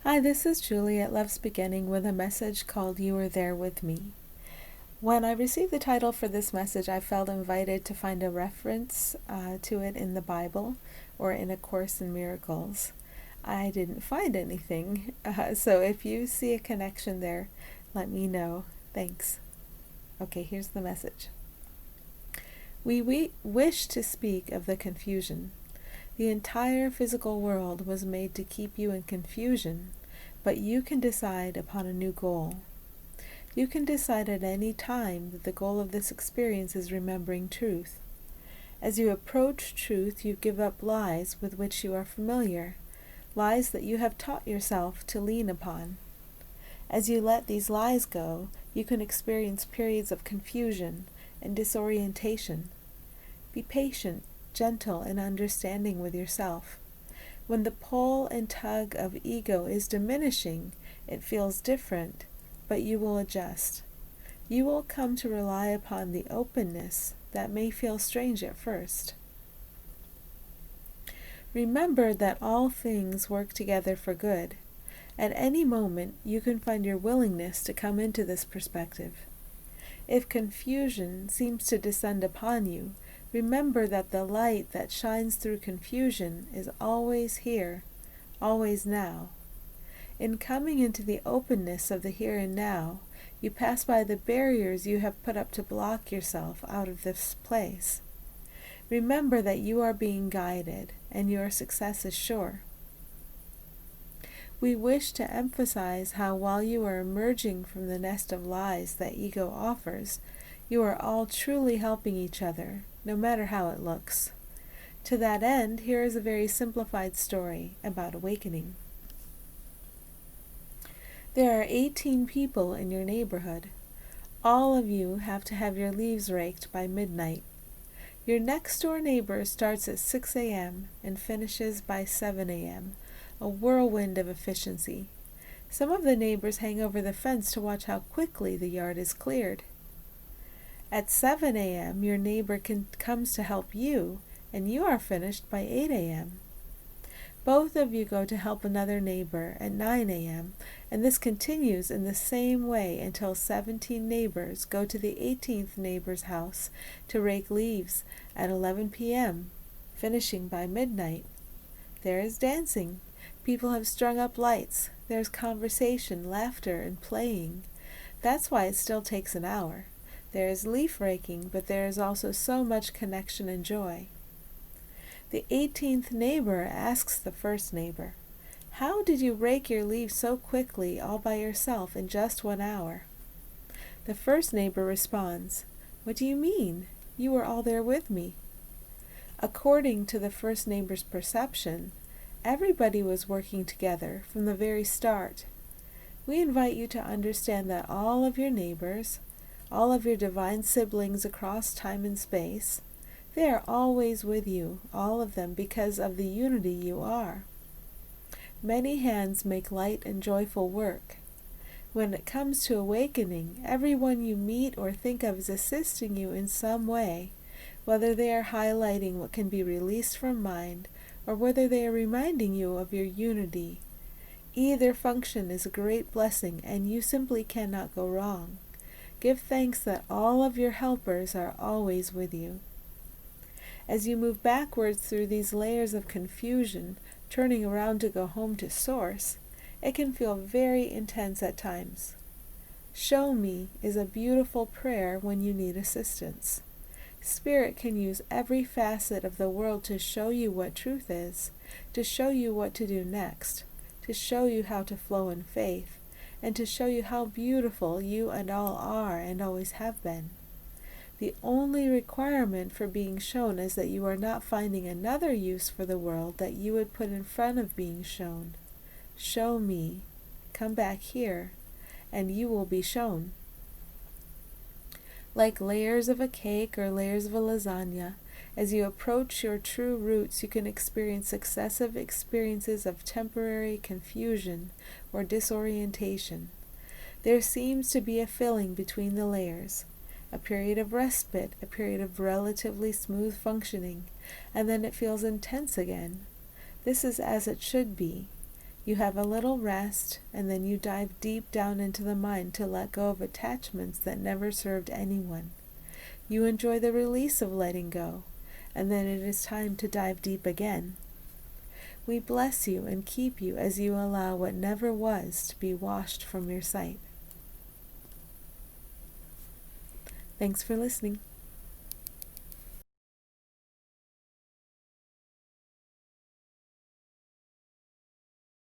Hi, this is Julie at Love's Beginning with a message called You Were There With Me. When I received the title for this message, I felt invited to find a reference to it in the Bible or in A Course in Miracles. I didn't find anything, so if you see a connection there, let me know. Thanks. Okay, here's the message. We wish to speak of the confusion. The entire physical world was made to keep you in confusion, but you can decide upon a new goal. You can decide at any time that the goal of this experience is remembering truth. As you approach truth, you give up lies with which you are familiar, lies that you have taught yourself to lean upon. As you let these lies go, you can experience periods of confusion and disorientation. Be patient, gentle, and understanding with yourself. When the pull and tug of ego is diminishing, it feels different, but you will adjust. You will come to rely upon the openness that may feel strange at first. Remember that all things work together for good. At any moment, you can find your willingness to come into this perspective. If confusion seems to descend upon you, remember that the light that shines through confusion is always here, always now. In coming into the openness of the here and now, you pass by the barriers you have put up to block yourself out of this place. Remember that you are being guided, and your success is sure. We wish to emphasize how while you are emerging from the nest of lies that ego offers, you are all truly helping each other, no matter how it looks. To that end, here is a very simplified story about awakening. There are 18 people in your neighborhood. All of you have to have your leaves raked by midnight. Your next-door neighbor starts at 6 a.m. and finishes by 7 a.m., a whirlwind of efficiency. Some of the neighbors hang over the fence to watch how quickly the yard is cleared. At 7 a.m., your neighbor comes to help you, and you are finished by 8 a.m. Both of you go to help another neighbor at 9 a.m., and this continues in the same way until 17 neighbors go to the 18th neighbor's house to rake leaves at 11 p.m., finishing by midnight. There is dancing. People have strung up lights. There's conversation, laughter, and playing. That's why it still takes an hour. There is leaf raking, but there is also so much connection and joy. The 18th neighbor asks the first neighbor, "How did you rake your leaves so quickly all by yourself in just 1 hour?" The first neighbor responds, "What do you mean? You were all there with me." According to the first neighbor's perception, everybody was working together from the very start. We invite you to understand that all of your neighbors, all of your divine siblings across time and space, they are always with you, all of them, because of the unity you are. Many hands make light and joyful work. When it comes to awakening, everyone you meet or think of is assisting you in some way, whether they are highlighting what can be released from mind or whether they are reminding you of your unity. Either function is a great blessing, and you simply cannot go wrong. Give thanks that all of your helpers are always with you. As you move backwards through these layers of confusion, turning around to go home to Source, it can feel very intense at times. Show me is a beautiful prayer when you need assistance. Spirit can use every facet of the world to show you what truth is, to show you what to do next, to show you how to flow in faith, and to show you how beautiful you and all are and always have been. The only requirement for being shown is that you are not finding another use for the world that you would put in front of being shown. Show me. Come back here, and you will be shown. Like layers of a cake or layers of a lasagna, as you approach your true roots, you can experience successive experiences of temporary confusion or disorientation. There seems to be a filling between the layers, a period of respite, a period of relatively smooth functioning, and then it feels intense again. This is as it should be. You have a little rest, and then you dive deep down into the mind to let go of attachments that never served anyone. You enjoy the release of letting go, and then it is time to dive deep again. We bless you and keep you as you allow what never was to be washed from your sight. Thanks for listening.